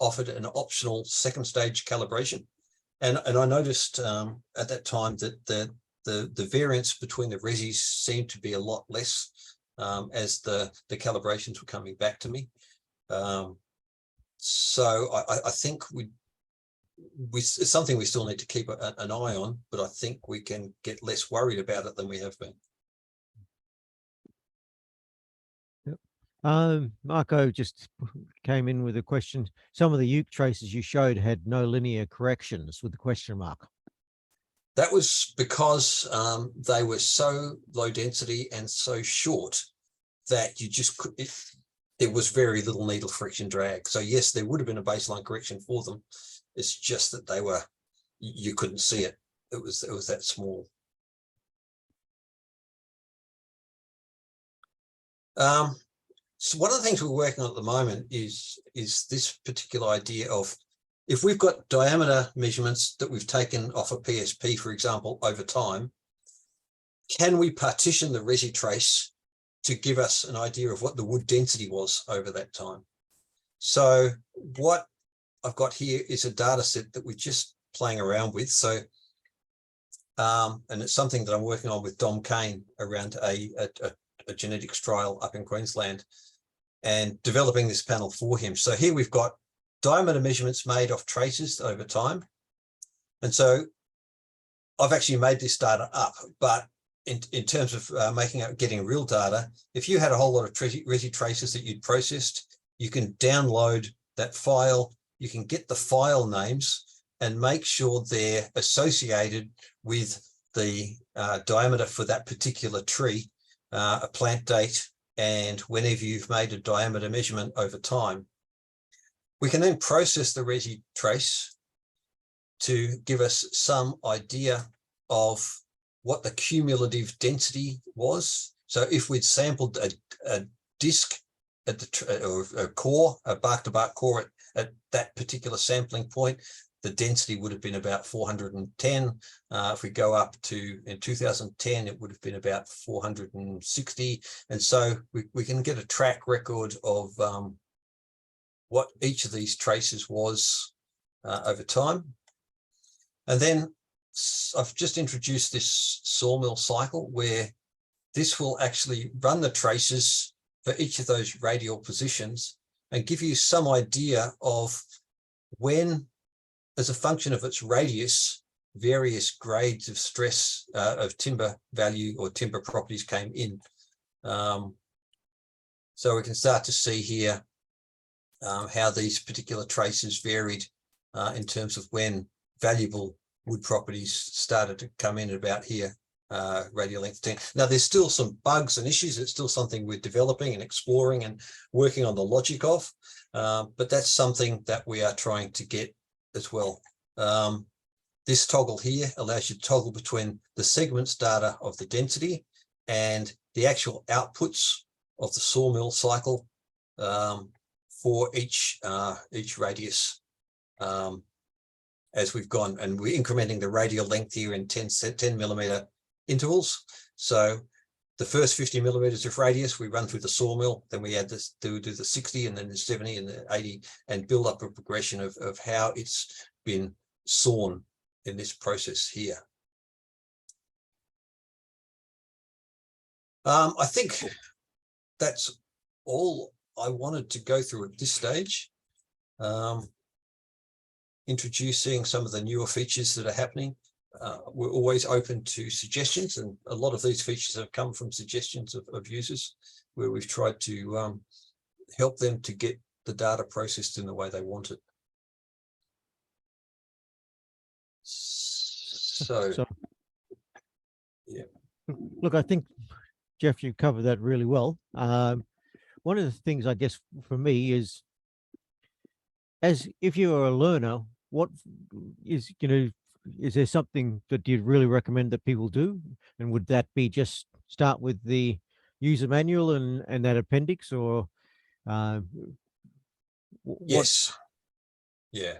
offered an optional second stage calibration. And I noticed at that time that the variance between the Resis seemed to be a lot less as the calibrations were coming back to me. So I think it's something we still need to keep an eye on, but I think we can get less worried about it than we have been. Marco just came in with a question. Some of the Uke traces you showed had no linear corrections with the question mark. That was because they were so low density and so short that you just could, there was very little needle friction drag. So yes, there would have been a baseline correction for them. It's just that they were, you couldn't see it. It was that small. So one of the things we're working on at the moment is this particular idea of, if we've got diameter measurements that we've taken off a PSP, for example, over time, can we partition the Resi trace to give us an idea of what the wood density was over that time? So what I've got here is a data set that we're just playing around with. So, and it's something that I'm working on with Dom Kane around a genetics trial up in Queensland and developing this panel for him. So here we've got diameter measurements made of traces over time. And so I've actually made this data up, but in terms of getting real data, if you had a whole lot of resi traces that you'd processed, you can download that file, you can get the file names and make sure they're associated with the diameter for that particular tree, a plant date, and whenever you've made a diameter measurement over time. We can then process the resi trace to give us some idea of what the cumulative density was. So if we'd sampled a disc at the or a core, a bark-to-bark core at that particular sampling point, the density would have been about 410. If we go up to, in 2010, it would have been about 460. And so we can get a track record of what each of these traces was over time. And then I've just introduced this sawmill cycle where this will actually run the traces for each of those radial positions and give you some idea of when, as a function of its radius, various grades of stress of timber value or timber properties came in. So we can start to see here how these particular traces varied in terms of when valuable wood properties started to come in about here, radial length 10. Now there's still some bugs and issues. It's still something we're developing and exploring and working on the logic of, but that's something that we are trying to get as well. This toggle here allows you to toggle between the segments data of the density and the actual outputs of the sawmill cycle for each radius as we've gone, and we're incrementing the radial length here in 10 millimeter intervals. So the first 50 millimeters of radius we run through the sawmill, then we add this, do the 60 and then the 70 and the 80 and build up a progression of how it's been sawn in this process here. I think that's all I wanted to go through at this stage. Introducing some of the newer features that are happening. We're always open to suggestions, and a lot of these features have come from suggestions of users where we've tried to help them to get the data processed in the way they want it. So yeah. Look, I think, Jeff, you covered that really well. One of the things, I guess, for me is, as if you're a learner, what is, is there something that you'd really recommend that people do? And would that be just start with the user manual and that appendix, or yes, yeah,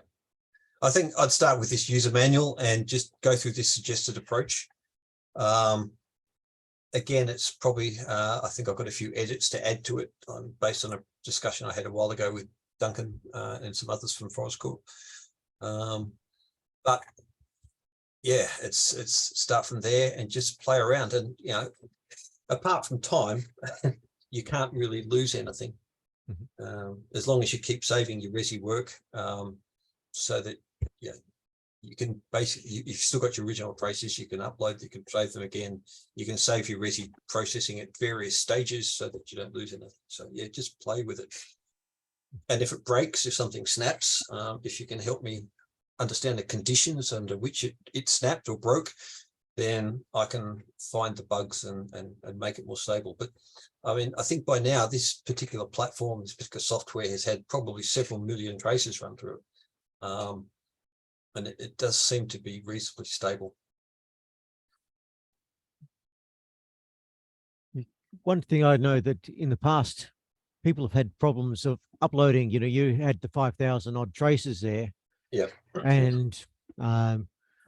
I think I'd start with this user manual and just go through this suggested approach. Again, it's probably I think I've got a few edits to add to it based on a discussion I had a while ago with Duncan and some others from Forest Corp. But yeah, it's start from there and just play around. And apart from time, you can't really lose anything. As long as you keep saving your resi work, so that you can basically, you've still got your original traces, you can upload, you can save them again, you can save your resi processing at various stages so that you don't lose anything. So yeah, just play with it. And if it breaks, if something snaps, if you can help me understand the conditions under which it snapped or broke, then I can find the bugs and make it more stable. But I mean, I think by now this particular platform, this particular software has had probably several million traces run through it. And it does seem to be reasonably stable. One thing I know that in the past, people have had problems of uploading, you had the 5,000 odd traces there. Yeah. And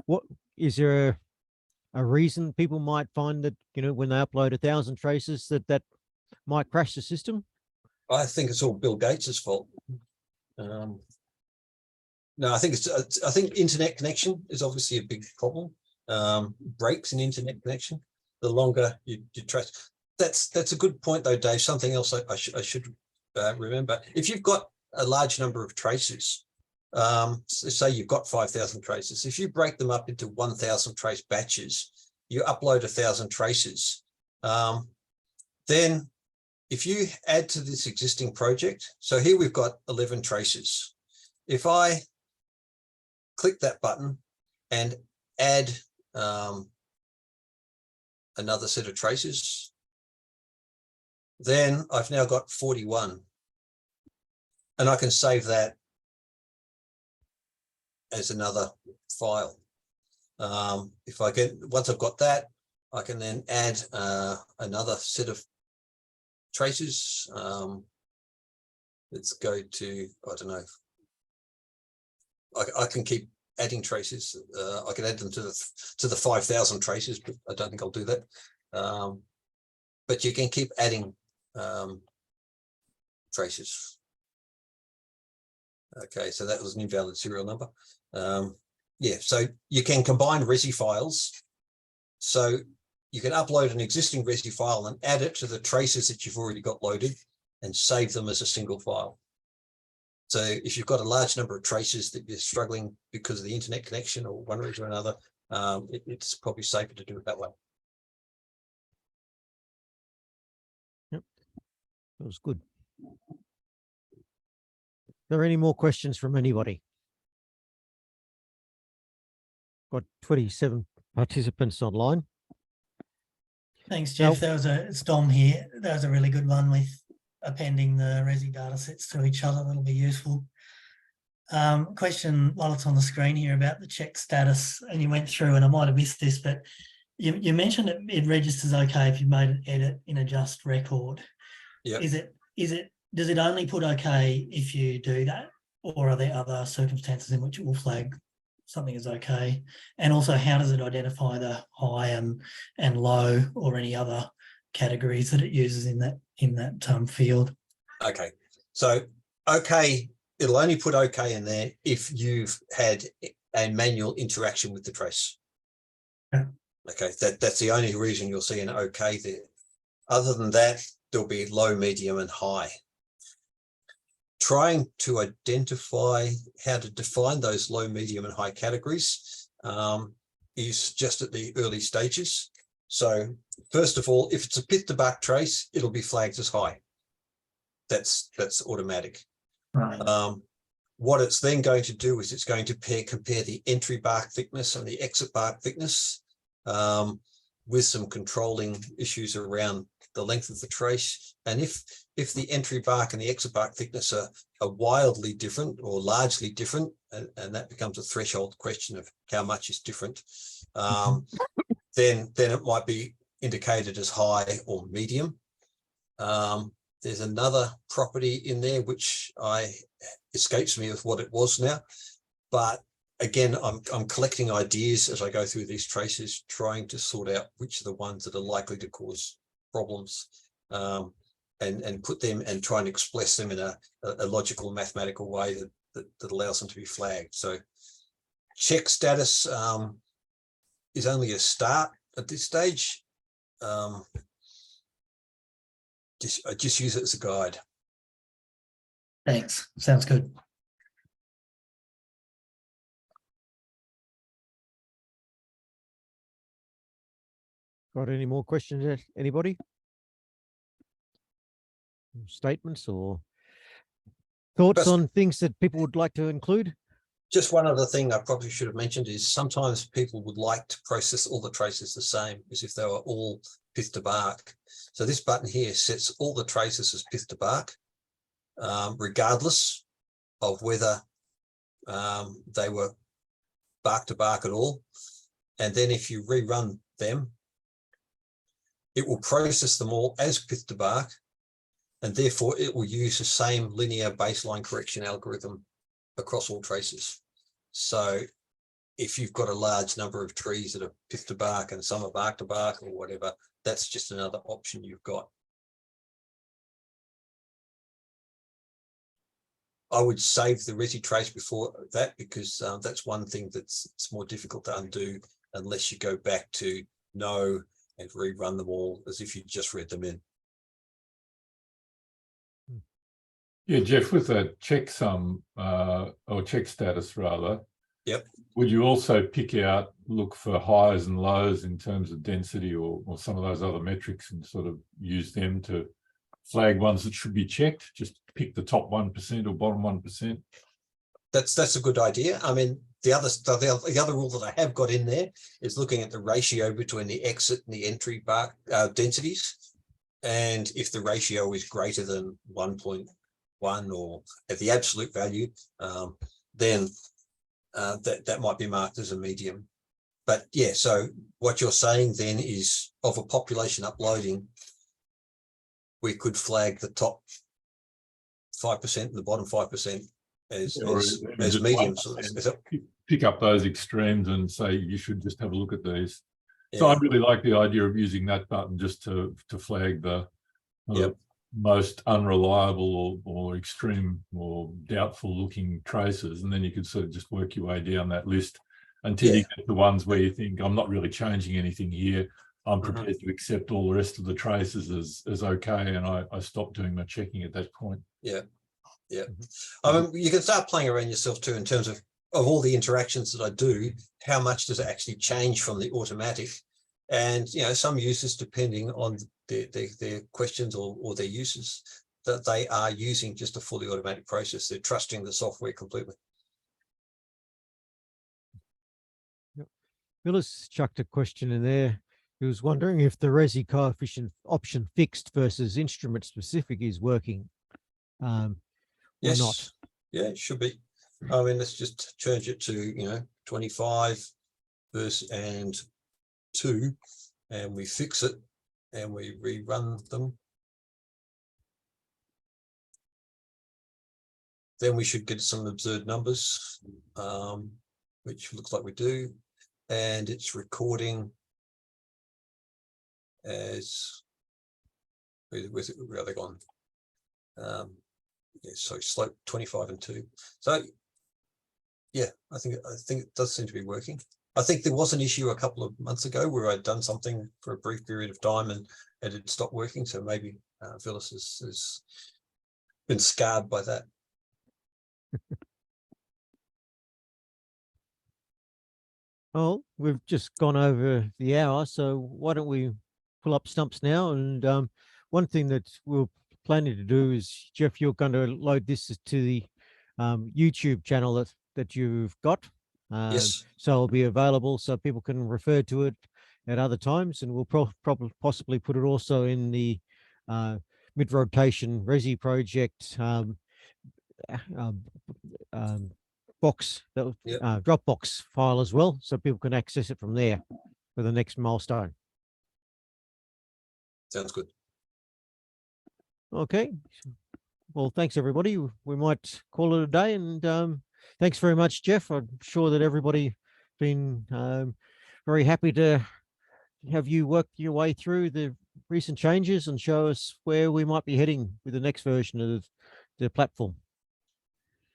what is there a reason people might find that, when they upload 1,000 traces that might crash the system? I think it's all Bill Gates's fault. No, I think I think internet connection is obviously a big problem. Breaks in internet connection, the longer you trace. That's a good point though, Dave. Something else I should remember. If you've got a large number of traces, say you've got 5,000 traces, if you break them up into 1,000 trace batches, you upload 1,000 traces. Then if you add to this existing project, so here we've got 11 traces. If I click that button and add another set of traces, then I've now got 41. And I can save that as another file. If I once I've got that, I can then add another set of traces. Let's go to, I don't know. I can keep adding traces. I can add them to the 5,000 traces, but I don't think I'll do that. But you can keep adding traces. Okay, so that was an invalid serial number. Yeah, so you can combine Resi files. So you can upload an existing Resi file and add it to the traces that you've already got loaded and save them as a single file. So if you've got a large number of traces that you're struggling because of the internet connection or one reason or another, it's probably safer to do it that way. Yep, that was good. Are there any more questions from anybody? Got 27 participants online. Thanks, Jeff. It's Dom here. That was a really good one with appending the Resi data sets to each other. That'll be useful. Question while it's on the screen here about the check status, and you went through, and I might have missed this, but you mentioned it registers okay if you made an edit in a just record. Yeah. Does it only put okay if you do that, or are there other circumstances in which it will flag something is okay? And also, how does it identify the high and low or any other categories that it uses in that field? Okay, so okay, it'll only put okay in there if you've had a manual interaction with the trace. Yeah. Okay, that's the only reason you'll see an okay there. Other than that, there'll be low, medium, and high. Trying to identify how to define those low, medium, and high categories is just at the early stages. So first of all, if it's a pith to bark trace, it'll be flagged as high. That's automatic. Right. What it's then going to do is it's going to compare the entry bark thickness and the exit bark thickness with some controlling issues around the length of the trace. And if the entry bark and the exit bark thickness are wildly different or largely different, and that becomes a threshold question of how much is different, then it might be indicated as high or medium. There's another property in there which escapes me of what it was now, but again, I'm collecting ideas as I go through these traces, trying to sort out which are the ones that are likely to cause problems, and put them and try and express them in a logical, mathematical way that allows them to be flagged. So check status is only a start at this stage. I just use it as a guide. Thanks. Sounds good. Got any more questions, anybody? Statements or thoughts on things that people would like to include? Just one other thing I probably should have mentioned is sometimes people would like to process all the traces the same as if they were all pith to bark. So this button here sets all the traces as pith to bark, regardless of whether they were bark to bark at all. And then if you rerun them, it will process them all as pith to bark, and therefore it will use the same linear baseline correction algorithm across all traces. So if you've got a large number of trees that are pith to bark and some are bark to bark or whatever, that's just another option you've got. I would save the Resi trace before that, because that's one thing it's more difficult to undo unless you go back to no and rerun them all as if you just read them in. Yeah, Jeff, with that checksum or check status rather, Yep. would you also look for highs and lows in terms of density or some of those other metrics and sort of use them to flag ones that should be checked? Just pick the top 1% or bottom 1%. That's a good idea. I mean, the other rule that I have got in there is looking at the ratio between the exit and the entry bar densities. And if the ratio is greater than 1.1 or at the absolute value, then that might be marked as a medium. But yeah, so what you're saying then is of a population uploading, we could flag the top 5% and the bottom 5% as mediums. Pick up those extremes and say you should just have a look at these. Yeah. So I really like the idea of using that button just to flag the most unreliable or extreme or doubtful looking traces, and then you could sort of just work your way down that list until you get the ones where you think, I'm not really changing anything here. I'm prepared to accept all the rest of the traces as okay, and I stop doing my checking at that point. Yeah. I mean, you can start playing around yourself too in terms of all the interactions that I do, how much does it actually change from the automatic? And, you know, some users, depending on their questions or their uses, that they are using just a fully automatic process. They're trusting the software completely. Phyllis chucked a question in there. He was wondering if the Resi coefficient option fixed versus instrument specific is working. Yes. Or not. Yeah, it should be. I mean, let's just change it to, 25 and 2, and we fix it and we rerun them. Then we should get some absurd numbers, which looks like we do. And it's recording as, where are they gone? Yeah, so slope 25 and 2. So yeah, I think it does seem to be working. I think there was an issue a couple of months ago where I'd done something for a brief period of time and it had stopped working. So maybe Phyllis has been scarred by that. Well, we've just gone over the hour, so why don't we pull up stumps now? And one thing that we're planning to do is, Jeff, you're going to load this to the YouTube channel that you've got. Yes. So it'll be available so people can refer to it at other times, and we'll possibly put it also in the mid-rotation Resi project box, Dropbox file as well, so people can access it from there for the next milestone. Sounds good. Okay. Well, thanks everybody. We might call it a day, and thanks very much, Jeff. I'm sure that everybody been very happy to have you work your way through the recent changes and show us where we might be heading with the next version of the platform.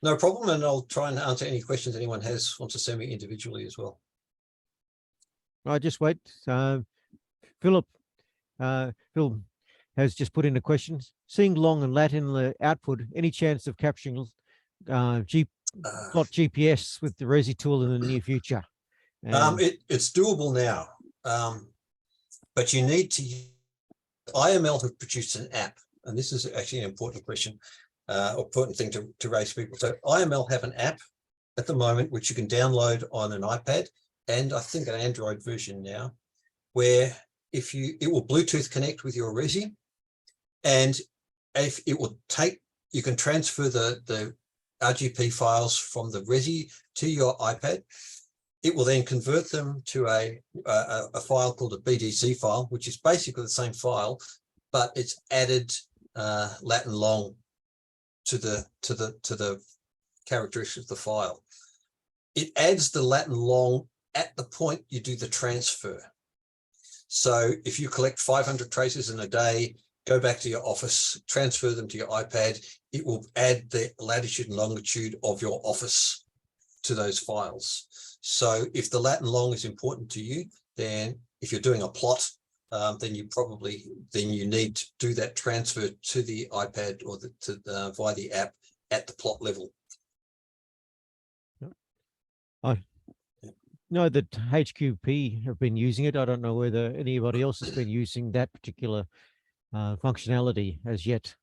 No problem, and I'll try and answer any questions anyone wants to send me individually as well. Right, just wait. Phil has just put in a question. Seeing long and lat in the output, any chance of capturing plot GPS with the Resi tool in the near future? It's doable now, but you need to. IML have produced an app, and this is actually an important question. Important thing to raise people. So IML have an app at the moment which you can download on an iPad and I think an Android version now, where it will Bluetooth connect with your Resi, and if it will you can transfer the RGB files from the Resi to your iPad. It will then convert them to a file called a BDC file, which is basically the same file, but it's added lat and long to the characteristics of the file. It adds the lat and long at the point you do the transfer. So if you collect 500 traces in a day, go back to your office, transfer them to your iPad, it will add the latitude and longitude of your office to those files. So if the lat and long is important to you, then if you're doing a plot, then you need to do that transfer to the iPad or via the app at the plot level. I know that HQP have been using it. I don't know whether anybody else has been using that particular functionality as yet.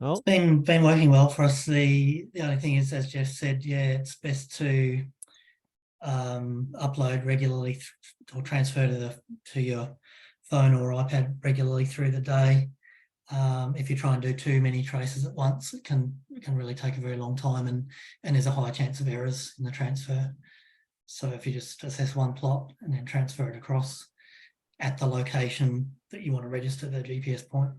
Well, Been working well for us. The only thing is, as Jeff said, yeah, it's best to upload regularly or transfer to your phone or iPad regularly through the day. If you try and do too many traces at once, it can really take a very long time, and there's a high chance of errors in the transfer. So if you just assess one plot and then transfer it across at the location that you want to register the GPS point,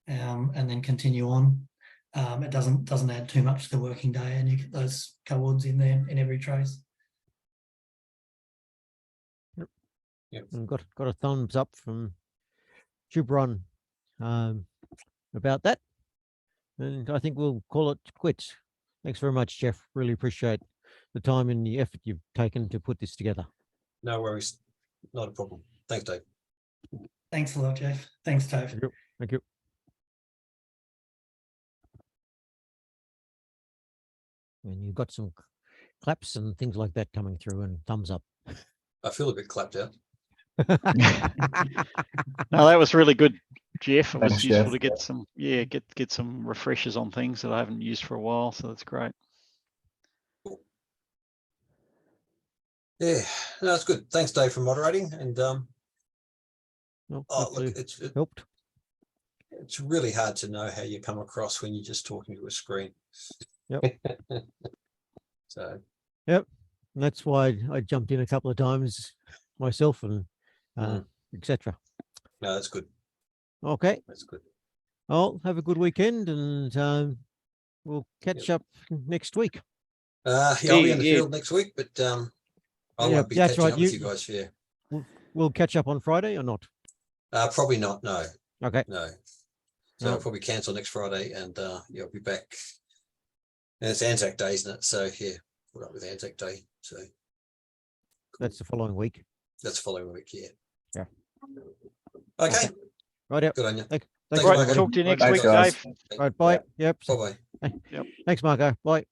and then continue on, it doesn't add too much to the working day, and you get those coords in there in every trace. and got a thumbs up from Gibron about that, and I think we'll call it quits. Thanks very much, Jeff. Really appreciate the time and the effort you've taken to put this together. No worries, not a problem. Thanks, Dave. Thanks a lot, Jeff. Thanks, Dave. Thank you. Thank you. And you've got some claps and things like that coming through, and thumbs up. I feel a bit clapped out. No, that was really good, Jeff. It was Thanks, useful Jeff. to get some, get some refreshers on things that I haven't used for a while. So that's great. Yeah, no, that's good. Thanks, Dave, for moderating. And Well, look, hopefully helped. it's really hard to know how you come across when you're just talking to a screen. Yep. So. Yep. And that's why I jumped in a couple of times myself, and etc. No, that's good. Okay. That's good. Well, have a good weekend, and we'll catch up next week. Yeah, I'll be in the field next week, but I won't be that's catching right. up with you guys. Yeah. We'll catch up on Friday or not? Probably not. No. Okay. No. So I'll probably cancel next Friday, and yeah, I'll be back. And it's Anzac Day, isn't it? So yeah, put up with Anzac Day. So That's the following week. that's the following week. Yeah. Yeah. Okay. Right out. Good on you. Thank Thanks, you, Right, Marco. talk to you next Thanks, week, guys. Dave. Right. Bye. Yep. Bye bye. Thanks, Marco. Bye.